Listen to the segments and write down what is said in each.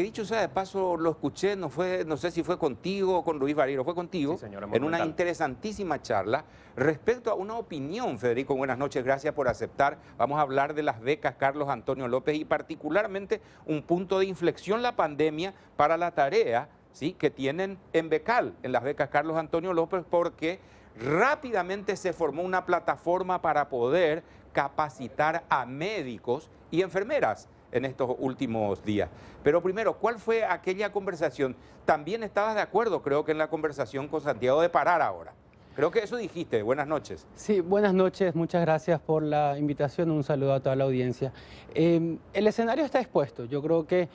que dicho sea de paso, lo escuché, no sé si fue contigo o con Luis Barreiro, fue contigo, Sí, señora, en una monumental. interesantísima charla respecto a una opinión. Federico, buenas noches, gracias por aceptar. Vamos a hablar de las becas Carlos Antonio López y particularmente un punto de inflexión la pandemia para la tarea, ¿sí?, que tienen en Becal, en las becas Carlos Antonio López, porque rápidamente se formó una plataforma para poder capacitar a médicos y enfermeras en estos últimos días. Pero primero, ¿cuál fue aquella conversación? También estabas de acuerdo, creo que en la conversación con Santiago de parar ahora. Creo que eso dijiste. Buenas noches. Sí, buenas noches, muchas gracias por la invitación, un saludo a toda la audiencia. El escenario está expuesto, yo creo que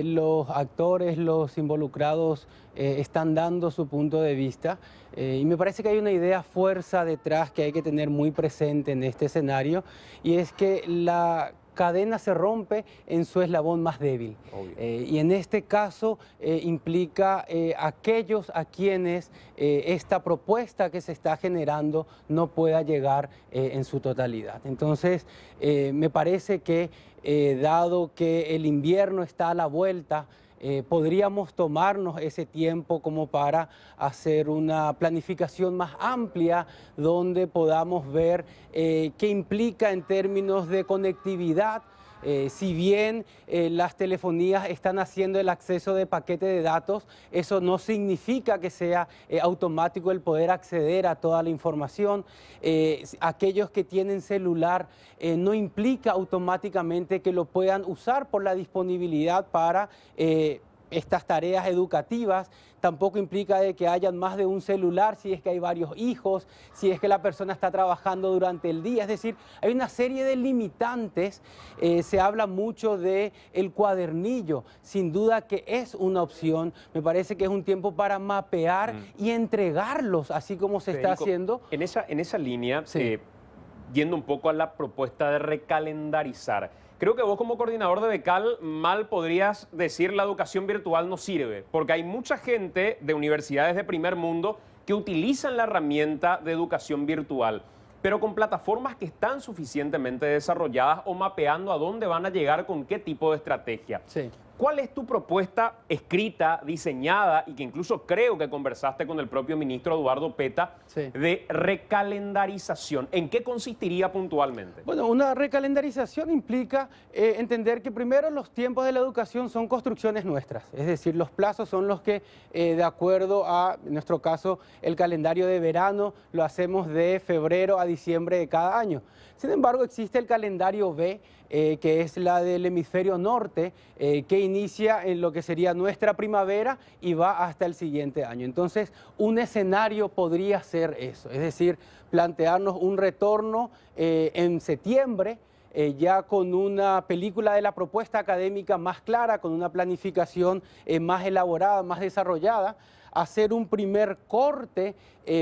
los actores, los involucrados están dando su punto de vista y me parece que hay una idea fuerza detrás que hay que tener muy presente en este escenario, y es que la cadena se rompe en su eslabón más débil. Y en este caso implica aquellos a quienes esta propuesta que se está generando no pueda llegar en su totalidad. Entonces, me parece que dado que el invierno está a la vuelta, podríamos tomarnos ese tiempo como para hacer una planificación más amplia donde podamos ver qué implica en términos de conectividad. Si bien las telefonías están haciendo el acceso de paquete de datos, eso no significa que sea automático el poder acceder a toda la información. Aquellos que tienen celular no implica automáticamente que lo puedan usar por la disponibilidad para estas tareas educativas. Tampoco implica de que hayan más de un celular si es que hay varios hijos, si es que la persona está trabajando durante el día. Es decir, hay una serie de limitantes. Se habla mucho del cuadernillo, sin duda que es una opción. Me parece que es un tiempo para mapear y entregarlos, así como se está haciendo. En esa línea, Sí. yendo un poco a la propuesta de recalendarizar, creo que vos como coordinador de Becal mal podrías decir la educación virtual no sirve, porque hay mucha gente de universidades de primer mundo que utilizan la herramienta de educación virtual, pero con plataformas que están suficientemente desarrolladas o mapeando a dónde van a llegar con qué tipo de estrategia. Sí. ¿Cuál es tu propuesta escrita, diseñada y que incluso creo que conversaste con el propio ministro Eduardo Peta, Sí, de recalendarización? ¿En qué consistiría puntualmente? bueno, una recalendarización implica entender que primero los tiempos de la educación son construcciones nuestras, es decir, los plazos son los que, de acuerdo a, en nuestro caso, el calendario de verano, lo hacemos de febrero a diciembre de cada año. Sin embargo, existe el calendario B, que es la del hemisferio norte, que inicia en lo que sería nuestra primavera y va hasta el siguiente año. Entonces, un escenario podría ser eso, es decir, plantearnos un retorno en septiembre, ya con una película de la propuesta académica más clara, con una planificación más elaborada, más desarrollada, hacer un primer corte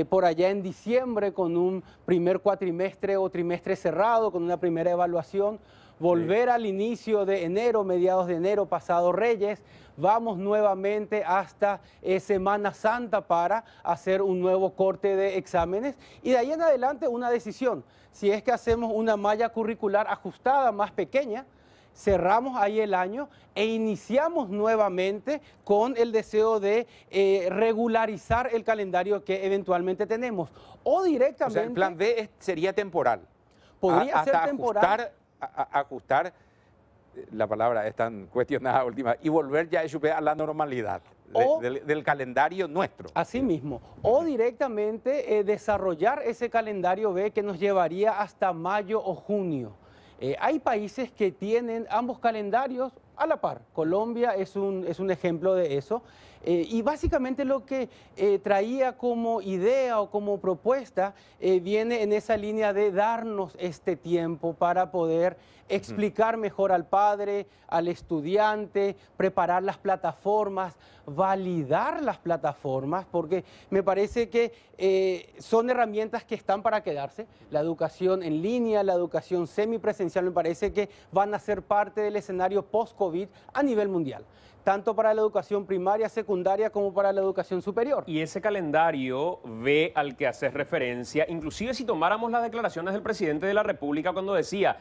por allá en diciembre con un primer cuatrimestre o trimestre cerrado, con una primera evaluación, volver al inicio de enero, mediados de enero, pasado Reyes, vamos nuevamente hasta Semana Santa para hacer un nuevo corte de exámenes y de ahí en adelante una decisión. Si es que hacemos una malla curricular ajustada, más pequeña, cerramos ahí el año e iniciamos nuevamente con el deseo de regularizar el calendario que eventualmente tenemos. O directamente... O sea, el plan B sería temporal. Podría ser hasta temporal. ajustar, la palabra es tan cuestionada última, y volver ya a la normalidad del calendario nuestro. Así mismo. O directamente desarrollar ese calendario B que nos llevaría hasta mayo o junio. Hay países que tienen ambos calendarios a la par. Colombia es un ejemplo de eso. Y básicamente lo que traía como idea o como propuesta viene en esa línea de darnos este tiempo para poder explicar mejor al padre, al estudiante, preparar las plataformas, validar las plataformas, porque me parece que son herramientas que están para quedarse. La educación en línea, la educación semipresencial, me parece que van a ser parte del escenario post-COVID a nivel mundial, tanto para la educación primaria, secundaria, como para la educación superior. Y ese calendario ve al que haces referencia, inclusive si tomáramos las declaraciones del presidente de la República cuando decía,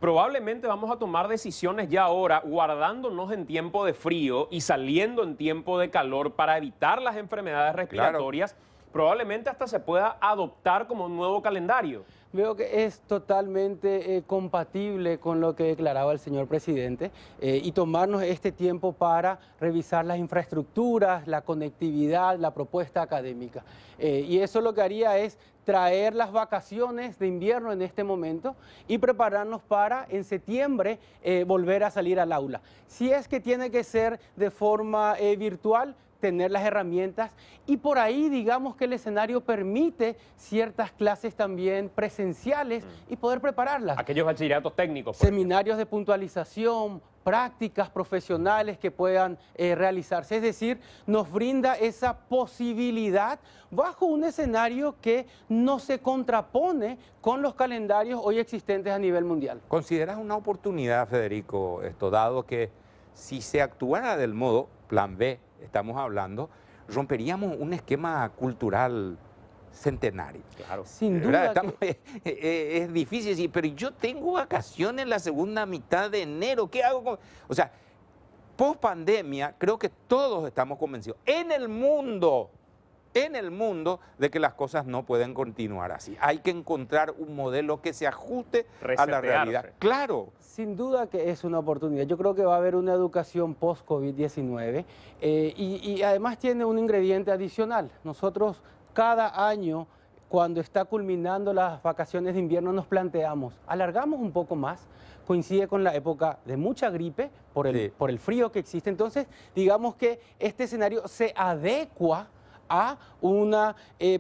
probablemente vamos a tomar decisiones ya ahora, guardándonos en tiempo de frío y saliendo en tiempo de calor para evitar las enfermedades respiratorias. Claro. Probablemente hasta se pueda adoptar como un nuevo calendario. Veo que es totalmente compatible con lo que declaraba el señor presidente y tomarnos este tiempo para revisar las infraestructuras, la conectividad, la propuesta académica. Y eso lo que haría es traer las vacaciones de invierno en este momento y prepararnos para en septiembre volver a salir al aula. Si es que tiene que ser de forma virtual, tener las herramientas y por ahí digamos que el escenario permite ciertas clases también presenciales y poder prepararlas. Aquellos bachilleratos técnicos. Seminarios de puntualización, prácticas profesionales que puedan realizarse. Es decir, nos brinda esa posibilidad bajo un escenario que no se contrapone con los calendarios hoy existentes a nivel mundial. ¿Consideras una oportunidad, Federico, esto dado que si se actuara del modo plan B, estamos hablando, romperíamos un esquema cultural centenario? Claro. Sin duda. Es difícil decir, pero yo tengo vacaciones la segunda mitad de enero, ¿qué hago? O sea, post pandemia, creo que todos estamos convencidos en el mundo de que las cosas no pueden continuar así. Hay que encontrar un modelo que se ajuste a la realidad. Claro. Sin duda que es una oportunidad. Yo creo que va a haber una educación post-COVID-19 y además tiene un ingrediente adicional. Nosotros cada año, cuando está culminando las vacaciones de invierno, nos planteamos, alargamos un poco más, coincide con la época de mucha gripe por el frío que existe. Entonces, digamos que este escenario se adecua a una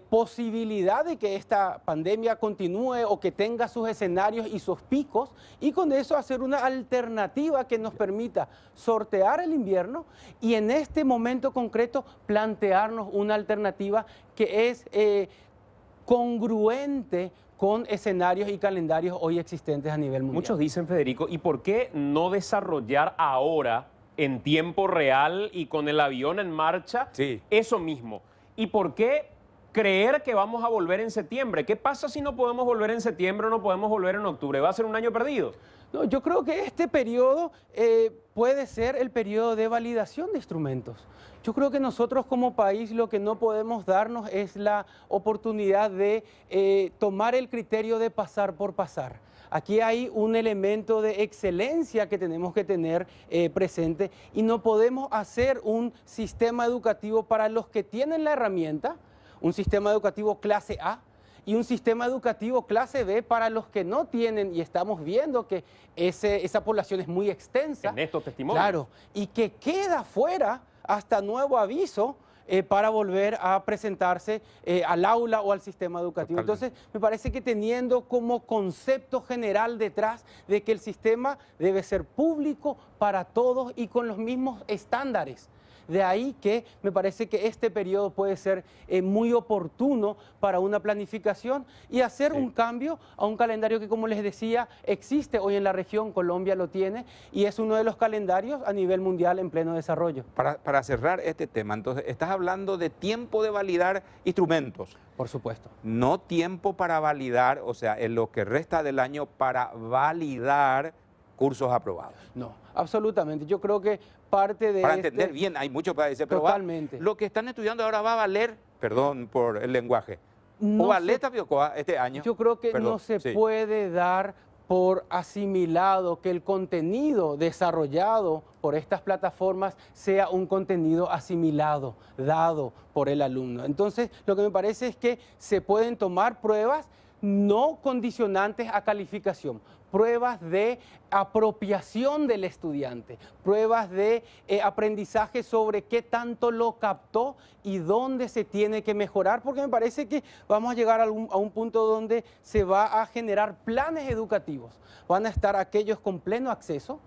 posibilidad de que esta pandemia continúe o que tenga sus escenarios y sus picos y con eso hacer una alternativa que nos permita sortear el invierno y en este momento concreto plantearnos una alternativa que es congruente con escenarios y calendarios hoy existentes a nivel mundial. Muchos dicen, Federico, ¿y por qué no desarrollar ahora en tiempo real y con el avión en marcha eso mismo? ¿Y por qué creer que vamos a volver en septiembre? ¿Qué pasa si no podemos volver en septiembre o no podemos volver en octubre? ¿Va a ser un año perdido? No, yo creo que este periodo puede ser el periodo de validación de instrumentos. Yo creo que nosotros como país lo que no podemos darnos es la oportunidad de tomar el criterio de pasar por pasar. Aquí hay un elemento de excelencia que tenemos que tener presente y no podemos hacer un sistema educativo para los que tienen la herramienta, un sistema educativo clase A y un sistema educativo clase B para los que no tienen y estamos viendo que esa población es muy extensa. En estos testimonios. Claro, y que queda fuera hasta nuevo aviso para volver a presentarse al aula o al sistema educativo. Totalmente. Entonces, me parece que teniendo como concepto general detrás de que el sistema debe ser público para todos y con los mismos estándares. De ahí que me parece que este periodo puede ser muy oportuno para una planificación y hacer un cambio a un calendario que, como les decía, existe hoy en la región, Colombia lo tiene, y es uno de los calendarios a nivel mundial en pleno desarrollo. Para cerrar este tema, entonces, estás hablando de tiempo de validar instrumentos. Por supuesto. No tiempo para validar, o sea, en lo que resta del año para validar cursos aprobados. No, absolutamente. Yo creo que parte de para entender bien, hay mucho para decir, pero totalmente. Lo que están estudiando ahora va a valer, perdón por el lenguaje, no ¿o vale Tapiocoa este año? Yo creo que no se puede dar por asimilado que el contenido desarrollado por estas plataformas sea un contenido asimilado, dado por el alumno. Entonces, lo que me parece es que se pueden tomar pruebas no condicionantes a calificación, pruebas de apropiación del estudiante, pruebas de aprendizaje sobre qué tanto lo captó y dónde se tiene que mejorar, porque me parece que vamos a llegar a un punto donde se va a generar planes educativos. Van a estar aquellos con pleno acceso,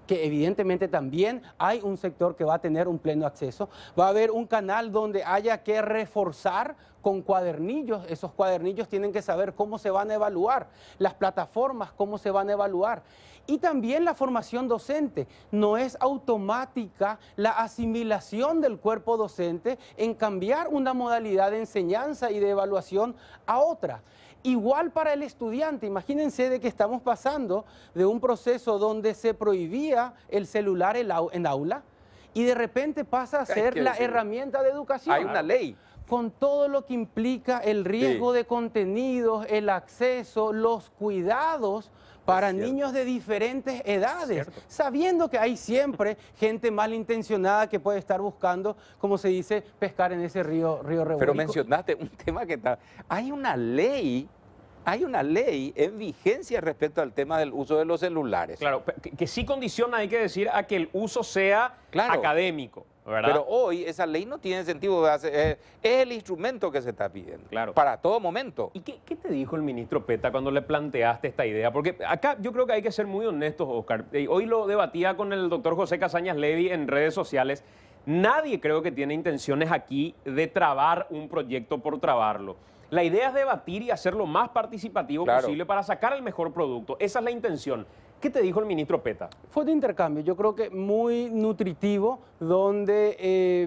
que evidentemente también hay un sector que va a tener un pleno acceso. Va a haber un canal donde haya que reforzar con cuadernillos. Esos cuadernillos tienen que saber cómo se van a evaluar, las plataformas, cómo se van a evaluar. Y también la formación docente. No es automática la asimilación del cuerpo docente en cambiar una modalidad de enseñanza y de evaluación a otra. Igual para el estudiante, imagínense de que estamos pasando de un proceso donde se prohibía el celular en aula y de repente pasa a ser la herramienta de educación. Hay una ley. Con todo lo que implica el riesgo de contenidos, el acceso, los cuidados para niños de diferentes edades, sabiendo que hay siempre gente malintencionada que puede estar buscando, como se dice, pescar en ese río revuelto. Pero mencionaste un tema que está... Hay una ley en vigencia respecto al tema del uso de los celulares. Claro, que sí condiciona, hay que decir, a que el uso sea académico, ¿verdad? Pero hoy esa ley no tiene sentido, es el instrumento que se está pidiendo, para todo momento. ¿Y qué te dijo el ministro Peta cuando le planteaste esta idea? Porque acá yo creo que hay que ser muy honestos, Oscar. Hoy lo debatía con el doctor José Casañas Levy en redes sociales. Nadie creo que tiene intenciones aquí de trabar un proyecto por trabarlo. La idea es debatir y hacer lo más participativo posible para sacar el mejor producto. Esa es la intención. ¿Qué te dijo el ministro Peta? Fue de intercambio, yo creo que muy nutritivo, donde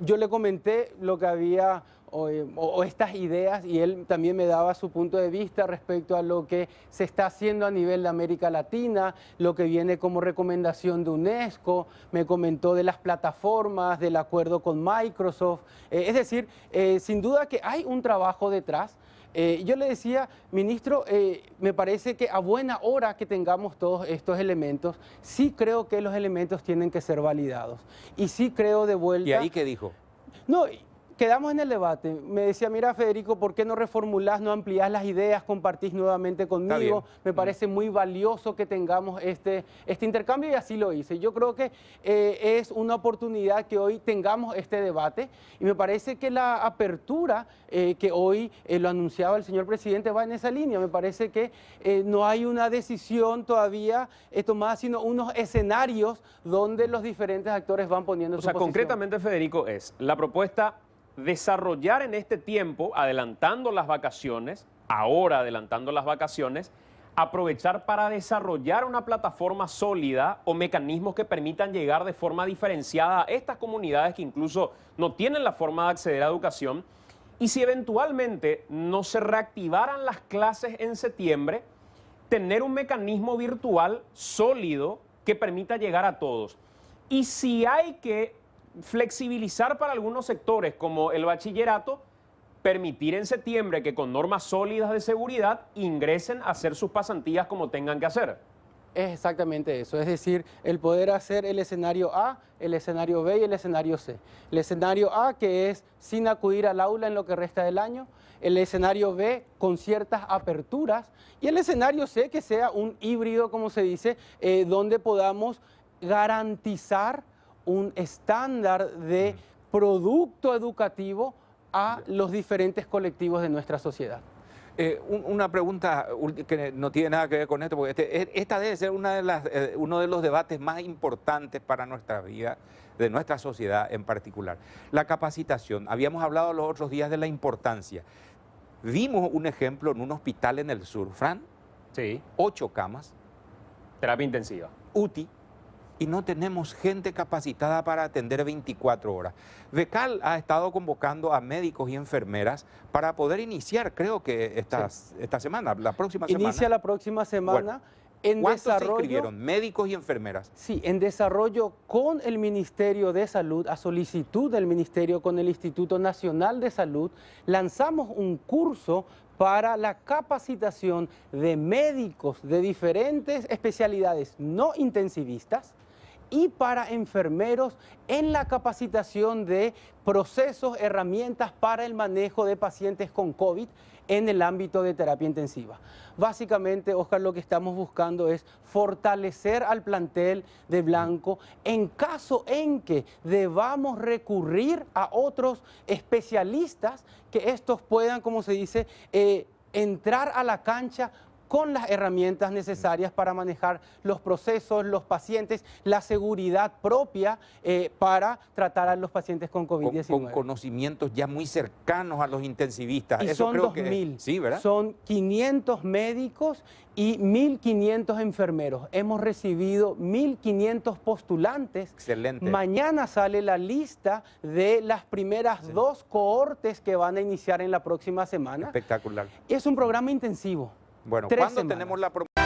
yo le comenté lo que había o estas ideas y él también me daba su punto de vista respecto a lo que se está haciendo a nivel de América Latina, lo que viene como recomendación de UNESCO, me comentó de las plataformas, del acuerdo con Microsoft, es decir, sin duda que hay un trabajo detrás. Yo le decía, ministro, me parece que a buena hora que tengamos todos estos elementos, sí creo que los elementos tienen que ser validados. Y sí creo de vuelta... ¿Y ahí qué dijo? No, quedamos en el debate. Me decía, mira, Federico, ¿por qué no reformulás, no ampliás las ideas, compartís nuevamente conmigo? Me parece muy valioso que tengamos este intercambio y así lo hice. Yo creo que es una oportunidad que hoy tengamos este debate y me parece que la apertura que hoy lo anunciaba el señor presidente va en esa línea. Me parece que no hay una decisión todavía tomada, sino unos escenarios donde los diferentes actores van poniendo su posición. Concretamente, Federico, es la propuesta desarrollar en este tiempo, adelantando las vacaciones, aprovechar para desarrollar una plataforma sólida o mecanismos que permitan llegar de forma diferenciada a estas comunidades que incluso no tienen la forma de acceder a educación. Y si eventualmente no se reactivaran las clases en septiembre, tener un mecanismo virtual sólido que permita llegar a todos. Y si hay que flexibilizar para algunos sectores como el bachillerato, permitir en septiembre que con normas sólidas de seguridad ingresen a hacer sus pasantías como tengan que hacer. Es exactamente eso, es decir, el poder hacer el escenario A, el escenario B y el escenario C. El escenario A, que es sin acudir al aula en lo que resta del año, el escenario B con ciertas aperturas y el escenario C que sea un híbrido, como se dice, donde podamos garantizar un estándar de producto educativo a los diferentes colectivos de nuestra sociedad. Una pregunta que no tiene nada que ver con esto, porque esta debe ser uno de los debates más importantes para nuestra vida, de nuestra sociedad en particular. La capacitación. Habíamos hablado los otros días de la importancia. Vimos un ejemplo en un hospital en el sur, Fran. Sí. 8 camas. Terapia intensiva. UTI. Y no tenemos gente capacitada para atender 24 horas. Becal ha estado convocando a médicos y enfermeras para poder iniciar, creo que esta semana, la próxima semana. Inicia la próxima semana. Bueno, ¿cuántos se inscribieron? Médicos y enfermeras. Sí, en desarrollo con el Ministerio de Salud, a solicitud del Ministerio con el Instituto Nacional de Salud, lanzamos un curso para la capacitación de médicos de diferentes especialidades no intensivistas y para enfermeros en la capacitación de procesos, herramientas para el manejo de pacientes con COVID en el ámbito de terapia intensiva. Básicamente, Oscar, lo que estamos buscando es fortalecer al plantel de Blanco en caso en que debamos recurrir a otros especialistas, que estos puedan, como se dice, entrar a la cancha con las herramientas necesarias para manejar los procesos, los pacientes, la seguridad propia para tratar a los pacientes con COVID-19. Con conocimientos ya muy cercanos a los intensivistas. Y Eso son creo 2000. que sí, ¿verdad? Son 500 médicos y 1.500 enfermeros. Hemos recibido 1.500 postulantes. Excelente. Mañana sale la lista de las primeras 2 cohortes que van a iniciar en la próxima semana. Espectacular. Es un programa intensivo. Bueno, 3 ¿cuándo semanas. tenemos la propuesta?